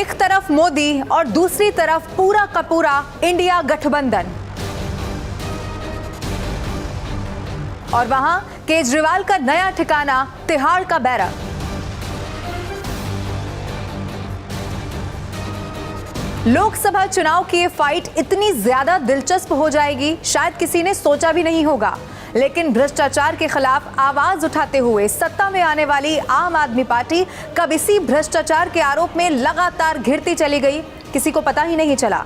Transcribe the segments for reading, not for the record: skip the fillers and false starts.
एक तरफ मोदी और दूसरी तरफ पूरा का पूरा इंडिया गठबंधन, और वहां केजरीवाल का नया ठिकाना तिहाड़ का बैरक। लोकसभा चुनाव की ये फाइट इतनी ज्यादा दिलचस्प हो जाएगी शायद किसी ने सोचा भी नहीं होगा। लेकिन भ्रष्टाचार के खिलाफ आवाज उठाते हुए सत्ता में आने वाली आम आदमी पार्टी कब इसी भ्रष्टाचार के आरोप में लगातार घिरती चली गई, किसी को पता ही नहीं चला।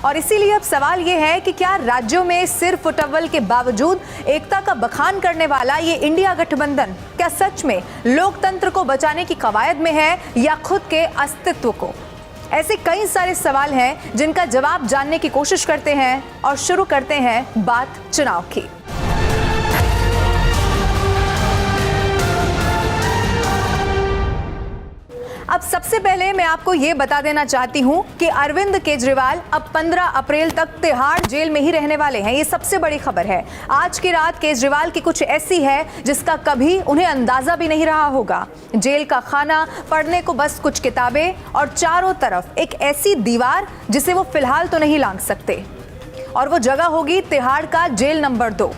और इसीलिए अब सवाल ये है कि क्या राज्यों में सिर फुटअव्वल के बावजूद एकता का बखान करने वाला ये इंडिया गठबंधन क्या सच में लोकतंत्र को बचाने की कवायद में है या खुद के अस्तित्व को? ऐसे कई सारे सवाल हैं जिनका जवाब जानने की कोशिश करते हैं और शुरू करते हैं बात चुनाव की। अब सबसे पहले मैं आपको यह बता देना चाहती हूं कि अरविंद केजरीवाल अब 15 अप्रैल तक तिहाड़ जेल में ही रहने वाले हैं। ये सबसे बड़ी खबर है। आज की रात केजरीवाल की कुछ ऐसी है जिसका कभी उन्हें अंदाजा भी नहीं रहा होगा। जेल का खाना, पढ़ने को बस कुछ किताबें और चारों तरफ एक ऐसी दीवार जिसे वो फिलहाल तो नहीं लांघ सकते, और वो जगह होगी तिहाड़ का जेल नंबर 2।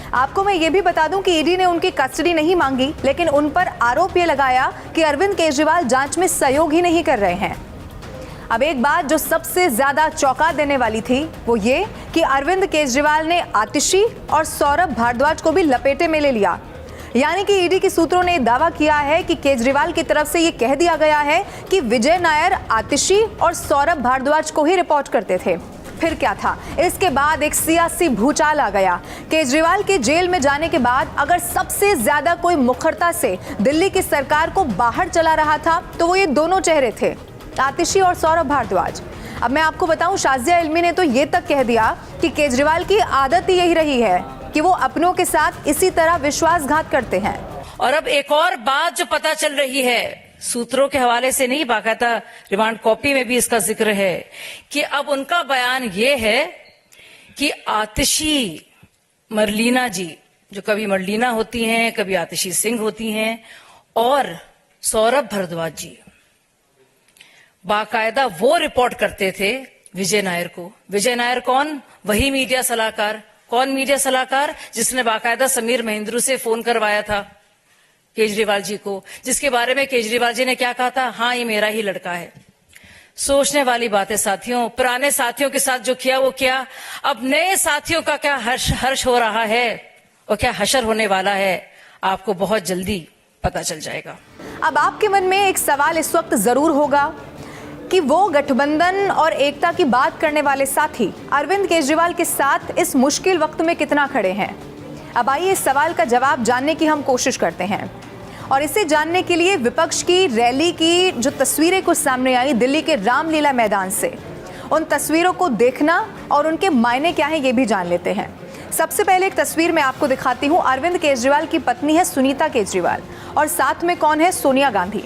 आपको मैं ये भी बता दूं कि ईडी ने उनकी कस्टडी नहीं मांगी, लेकिन उन पर आरोप ये लगाया कि अरविंद केजरीवाल जांच में सहयोग ही नहीं कर रहे हैं। अब एक बात जो सबसे ज्यादा चौंका देने वाली थी वो ये कि अरविंद केजरीवाल ने आतिशी और सौरभ भारद्वाज को भी लपेटे में ले लिया। यानी कि ईडी के सूत्रों ने दावा किया है कि केजरीवाल की तरफ से ये कह दिया गया है कि विजय नायर आतिशी और सौरभ भारद्वाज को ही रिपोर्ट करते थे। फिर क्या था? इसके बाद एक सियासी भूचाल आ गया। केजरीवाल के जेल में जाने के बाद अगर सबसे ज्यादा कोई मुखरता से दिल्ली की सरकार को बाहर चला रहा था तो वो ये दोनों चेहरे थे, आतिशी और सौरभ भारद्वाज। अब मैं आपको बताऊं, शाजिया इल्मी ने तो ये तक कह दिया कि केजरीवाल की आदत ही यही रही है कि वो अपनों के साथ इसी तरह विश्वासघात करते हैं। और अब एक और बात जो पता चल रही है, सूत्रों के हवाले से नहीं, बाकायदा रिमांड कॉपी में भी इसका जिक्र है कि अब उनका बयान ये है कि आतिशी मरलीना जी, जो कभी मरलीना होती हैं कभी आतिशी सिंह होती हैं, और सौरभ भारद्वाज जी बाकायदा वो रिपोर्ट करते थे विजय नायर को। विजय नायर कौन? वही मीडिया सलाहकार। कौन मीडिया सलाहकार? जिसने बाकायदा समीर महेंद्रू से फोन करवाया था केजरीवाल जी को, जिसके बारे में केजरीवाल जी ने क्या कहा था? हाँ, ये मेरा ही लड़का है। सोचने वाली बात है साथियों। पुराने साथियों के साथ जो किया वो किया, अब नए साथियों का क्या हर्ष हो रहा है और क्या हशर होने वाला है, आपको बहुत जल्दी पता चल जाएगा। अब आपके मन में एक सवाल इस वक्त जरूर होगा कि वो गठबंधन और एकता की बात करने वाले साथी अरविंद केजरीवाल के साथ इस मुश्किल वक्त में कितना खड़े हैं। अब आइए इस सवाल का जवाब जानने की हम कोशिश करते हैं, और इसे जानने के लिए विपक्ष की रैली की जो तस्वीरें कुछ सामने आई दिल्ली के रामलीला मैदान से, उन तस्वीरों को देखना और उनके मायने क्या हैं ये भी जान लेते हैं। सबसे पहले एक तस्वीर मैं आपको दिखाती हूँ। अरविंद केजरीवाल की पत्नी है सुनीता केजरीवाल और साथ में कौन है? सोनिया गांधी।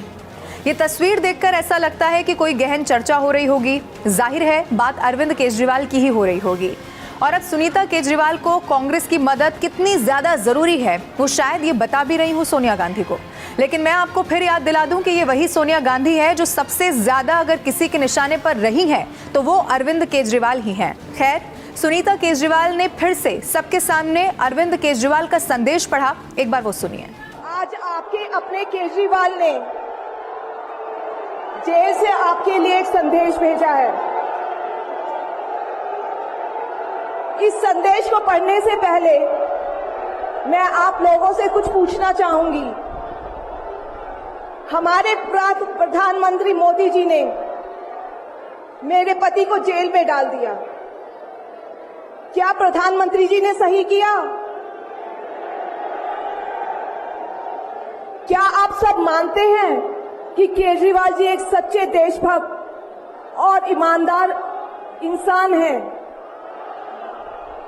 ये तस्वीर देखकर ऐसा लगता है कि कोई गहन चर्चा हो रही होगी। जाहिर है बात अरविंद केजरीवाल की ही हो रही होगी। और अब सुनीता केजरीवाल को कांग्रेस की मदद कितनी ज्यादा जरूरी है वो शायद ये बता भी रही हूँ सोनिया गांधी को। लेकिन मैं आपको फिर याद दिला दूं कि ये वही सोनिया गांधी है जो सबसे ज्यादा अगर किसी के निशाने पर रही हैं तो वो अरविंद केजरीवाल ही हैं। खैर, सुनीता केजरीवाल ने फिर से सबके सामने अरविंद केजरीवाल का संदेश पढ़ा। एक बार वो सुनिए। आज आपके अपने केजरीवाल ने जेल से आपके लिए एक संदेश भेजा है। इस संदेश को पढ़ने से पहले मैं आप लोगों से कुछ पूछना चाहूंगी। हमारे प्रधानमंत्री मोदी जी ने मेरे पति को जेल में डाल दिया। क्या प्रधानमंत्री जी ने सही किया? क्या आप सब मानते हैं कि केजरीवाल जी एक सच्चे देशभक्त और ईमानदार इंसान हैं?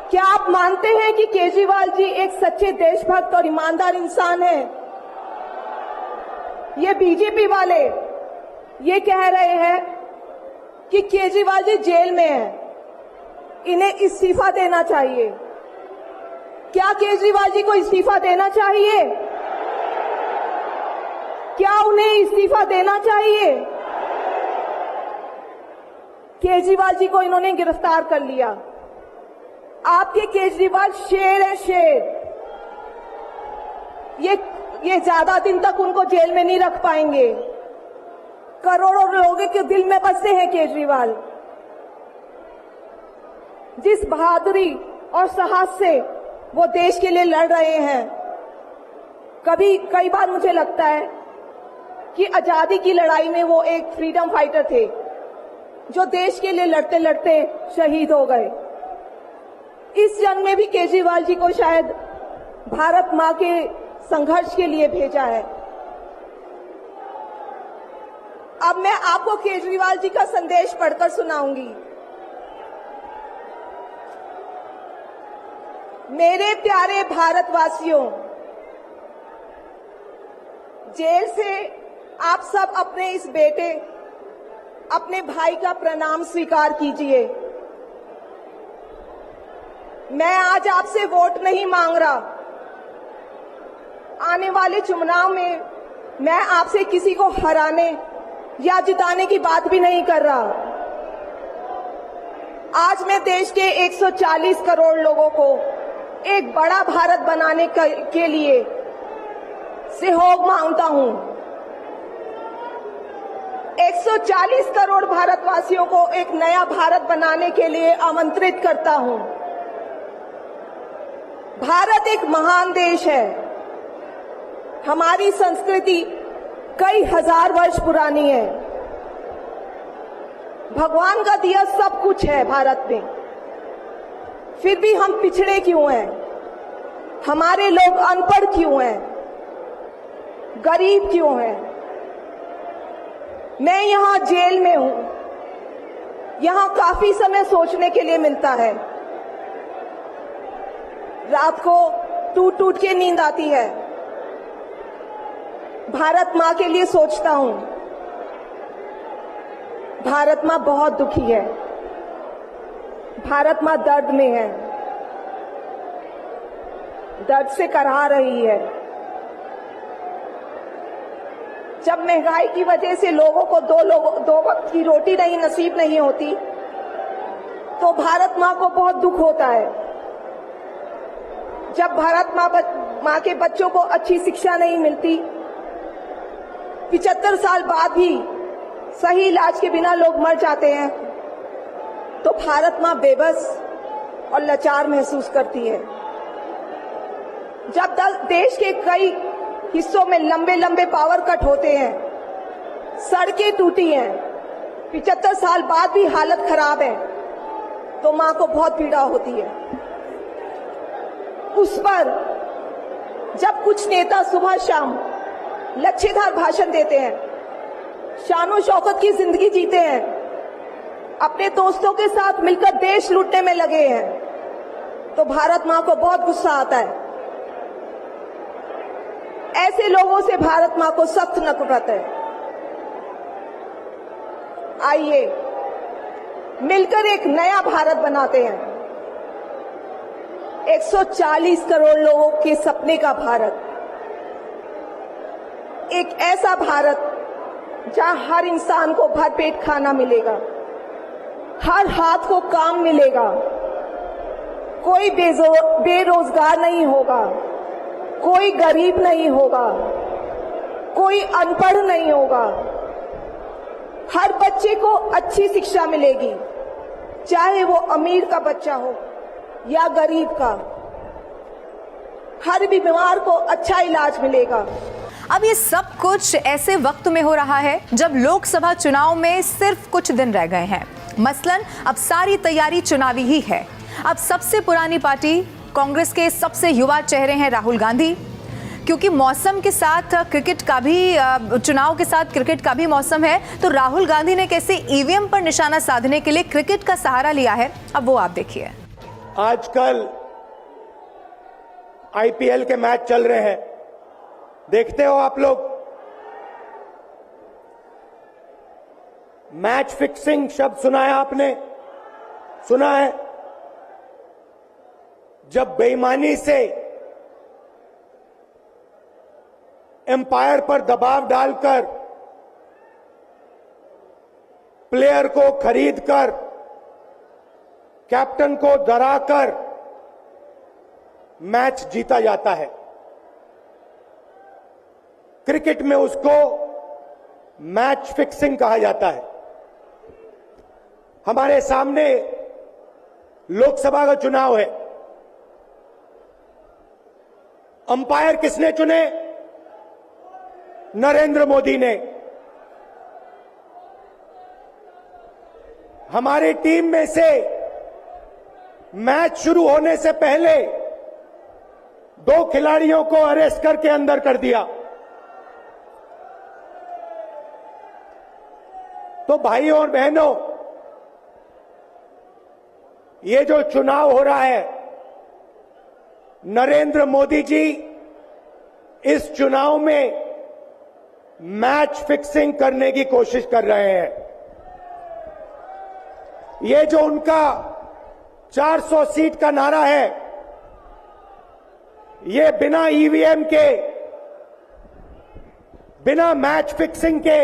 क्या आप मानते हैं कि केजरीवाल जी एक सच्चे देशभक्त और ईमानदार इंसान हैं? ये बीजेपी वाले ये कह रहे हैं कि केजरीवाल जी जेल में हैं, इन्हें इस्तीफा देना चाहिए। क्या केजरीवाल जी को इस्तीफा देना चाहिए? क्या उन्हें इस्तीफा देना चाहिए? केजरीवाल जी को इन्होंने गिरफ्तार कर लिया। आपके केजरीवाल शेर है, शेर। ये ज्यादा दिन तक उनको जेल में नहीं रख पाएंगे। करोड़ों लोगों के दिल में बसते हैं केजरीवाल। जिस बहादुरी और साहस से वो देश के लिए लड़ रहे हैं, कई बार मुझे लगता है कि आजादी की लड़ाई में वो एक फ्रीडम फाइटर थे जो देश के लिए लड़ते लड़ते शहीद हो गए। इस जंग में भी केजरीवाल जी को शायद भारत मां के संघर्ष के लिए भेजा है। अब मैं आपको केजरीवाल जी का संदेश पढ़कर सुनाऊंगी। मेरे प्यारे भारतवासियों, जेल से आप सब अपने इस बेटे, अपने भाई का प्रणाम स्वीकार कीजिए। मैं आज आपसे वोट नहीं मांग रहा। आने वाले चुनाव में मैं आपसे किसी को हराने या जिताने की बात भी नहीं कर रहा। आज मैं देश के 140 करोड़ लोगों को एक बड़ा भारत बनाने के लिए सहयोग मांगता हूं। 140 करोड़ भारतवासियों को एक नया भारत बनाने के लिए आमंत्रित करता हूं। भारत एक महान देश है। हमारी संस्कृति कई हजार वर्ष पुरानी है। भगवान का दिया सब कुछ है भारत में, फिर भी हम पिछड़े क्यों हैं? हमारे लोग अनपढ़ क्यों हैं? गरीब क्यों हैं? मैं यहां जेल में हूं। यहां काफी समय सोचने के लिए मिलता है। रात को टूट टूट के नींद आती है। भारत मां के लिए सोचता हूं। भारत मां बहुत दुखी है। भारत मां दर्द में है, दर्द से कराह रही है। जब महंगाई की वजह से लोगों को दो वक्त की रोटी नसीब नहीं होती, तो भारत मां को बहुत दुख होता है। जब भारत मां के बच्चों को अच्छी शिक्षा नहीं मिलती, 75 साल बाद भी सही इलाज के बिना लोग मर जाते हैं, तो भारत मां बेबस और लाचार महसूस करती है। जब देश के कई हिस्सों में लंबे लंबे पावर कट होते हैं, सड़कें टूटी हैं, 75 साल बाद भी हालत खराब है, तो मां को बहुत पीड़ा होती है। उस पर जब कुछ नेता सुबह शाम लच्छेदार भाषण देते हैं, शानो शौकत की जिंदगी जीते हैं, अपने दोस्तों के साथ मिलकर देश लूटने में लगे हैं, तो भारत मां को बहुत गुस्सा आता है। ऐसे लोगों से भारत मां को सख्त नफरत है। आइए मिलकर एक नया भारत बनाते हैं। 140 करोड़ लोगों के सपने का भारत, एक ऐसा भारत जहां हर इंसान को भरपेट खाना मिलेगा, हर हाथ को काम मिलेगा, कोई बेरोजगार नहीं होगा, कोई गरीब नहीं होगा, कोई अनपढ़ नहीं होगा, हर बच्चे को अच्छी शिक्षा मिलेगी, चाहे वो अमीर का बच्चा हो या गरीब का। हर बीमार को अच्छा इलाज मिलेगा। अब ये सब कुछ ऐसे वक्त में हो रहा है जब लोकसभा चुनाव में सिर्फ कुछ दिन रह गए हैं। मसलन अब सारी तैयारी चुनावी ही है। अब सबसे पुरानी पार्टी कांग्रेस के सबसे युवा चेहरे हैं राहुल गांधी। क्योंकि मौसम के साथ क्रिकेट का भी, चुनाव के साथ क्रिकेट का भी मौसम है, तो राहुल गांधी ने कैसे ईवीएम पर निशाना साधने के लिए क्रिकेट का सहारा लिया है, अब वो आप देखिए। आजकल आईपीएल के मैच चल रहे हैं, देखते हो आप लोग। मैच फिक्सिंग शब्द सुना है आपने? सुना है? जब बेईमानी से एम्पायर पर दबाव डालकर प्लेयर को खरीदकर, कैप्टन को डराकर मैच जीता जाता है। क्रिकेट में उसको मैच फिक्सिंग कहा जाता है। हमारे सामने लोकसभा का चुनाव है। अंपायर किसने चुने? नरेंद्र मोदी ने। हमारी टीम में से मैच शुरू होने से पहले 2 खिलाड़ियों को अरेस्ट करके अंदर कर दिया। तो भाइयों और बहनों, ये जो चुनाव हो रहा है, नरेंद्र मोदी जी इस चुनाव में मैच फिक्सिंग करने की कोशिश कर रहे हैं। ये जो उनका 400 सीट का नारा है, ये बिना ईवीएम के, बिना मैच फिक्सिंग के,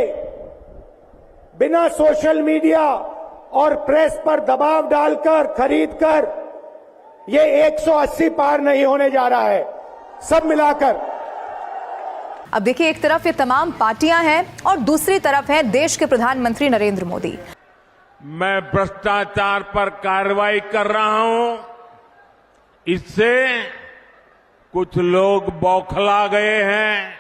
बिना सोशल मीडिया और प्रेस पर दबाव डालकर, खरीदकर, ये 180 पार नहीं होने जा रहा है, सब मिलाकर। अब देखिए, एक तरफ ये तमाम पार्टियां हैं और दूसरी तरफ है देश के प्रधानमंत्री नरेंद्र मोदी। मैं भ्रष्टाचार पर कार्रवाई कर रहा हूं, इससे कुछ लोग बौखला गए हैं।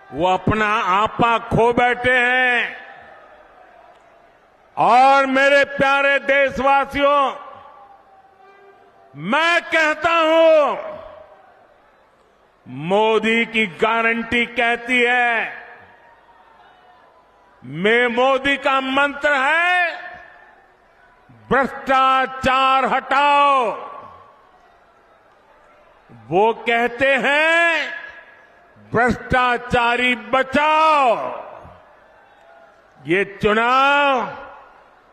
वो अपना आपा खो बैठे हैं। और मेरे प्यारे देशवासियों, मैं कहता हूं, मोदी की गारंटी कहती है, मोदी का मंत्र है, भ्रष्टाचार हटाओ। वो कहते हैं, भ्रष्टाचारी बचाओ। ये चुनाव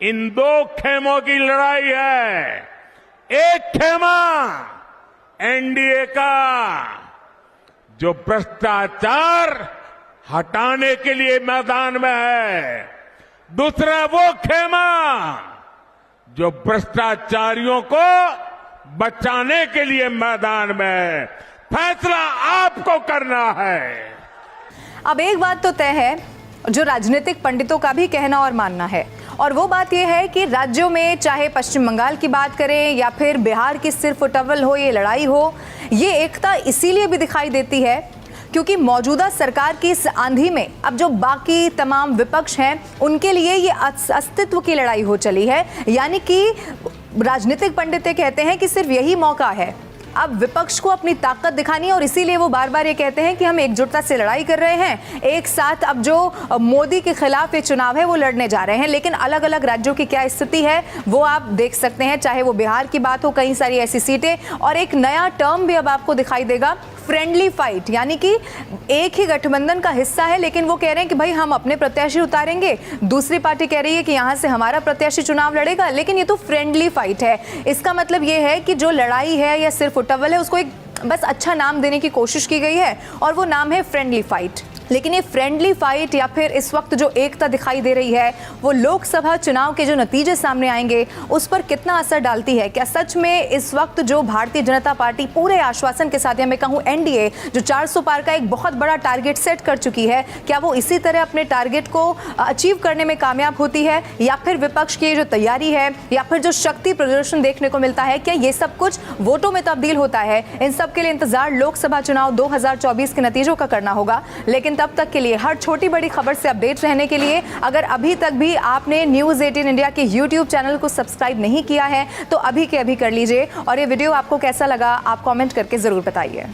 इन 2 खेमों की लड़ाई है। एक खेमा एनडीए का, जो भ्रष्टाचार हटाने के लिए मैदान में है। दूसरा वो खेमा जो भ्रष्टाचारियों को बचाने के लिए मैदान में है। फैसला आपको करना है। अब एक बात तो तय है, जो राजनीतिक पंडितों का भी कहना और मानना है, और वो बात यह है कि राज्यों में, चाहे पश्चिम बंगाल की बात करें या फिर बिहार की सिर्फ उटव्वल हो, ये लड़ाई हो, ये एकता इसीलिए भी दिखाई देती है क्योंकि मौजूदा सरकार की इस आंधी में अब जो बाकी तमाम विपक्ष हैं, उनके लिए ये अस्तित्व की लड़ाई हो चली है। यानी कि राजनीतिक पंडित कहते हैं कि सिर्फ यही मौका है अब विपक्ष को अपनी ताकत दिखानी है, और इसीलिए वो बार बार ये कहते हैं कि हम एकजुटता से लड़ाई कर रहे हैं, एक साथ अब जो मोदी के खिलाफ ये चुनाव है वो लड़ने जा रहे हैं। लेकिन अलग अलग राज्यों की क्या स्थिति है वो आप देख सकते हैं, चाहे वो बिहार की बात हो, कई सारी ऐसी सीटें, और एक नया टर्म भी अब आपको दिखाई देगा, फ्रेंडली फाइट। यानी कि एक ही गठबंधन का हिस्सा है, लेकिन वो कह रहे हैं कि भाई हम अपने प्रत्याशी उतारेंगे, दूसरी पार्टी कह रही है कि यहां से हमारा प्रत्याशी चुनाव लड़ेगा, लेकिन ये तो फ्रेंडली फाइट है। इसका मतलब ये है कि जो लड़ाई है या सिर्फ उटव्वल है, उसको एक बस अच्छा नाम देने की कोशिश की गई है, और वो नाम है फ्रेंडली फाइट। लेकिन ये फ्रेंडली फाइट या फिर इस वक्त जो एकता दिखाई दे रही है, वो लोकसभा चुनाव के जो नतीजे सामने आएंगे उस पर कितना असर डालती है। क्या सच में इस वक्त जो भारतीय जनता पार्टी पूरे आश्वासन के साथ, या मैं कहूँ एनडीए, जो 400 पार का एक बहुत बड़ा टारगेट सेट कर चुकी है, क्या वो इसी तरह अपने टारगेट को अचीव करने में कामयाब होती है, या फिर विपक्ष की जो तैयारी है या फिर जो शक्ति प्रदर्शन देखने को मिलता है, क्या ये सब कुछ वोटों में तब्दील होता है? इन सब के लिए इंतजार लोकसभा चुनाव 2024 के नतीजों का करना होगा। लेकिन तब तक के लिए हर छोटी बड़ी खबर से अपडेट रहने के लिए अगर अभी तक भी आपने न्यूज़ 18 इंडिया के YouTube चैनल को सब्सक्राइब नहीं किया है तो अभी के अभी कर लीजिए। और ये वीडियो आपको कैसा लगा आप कमेंट करके जरूर बताइए।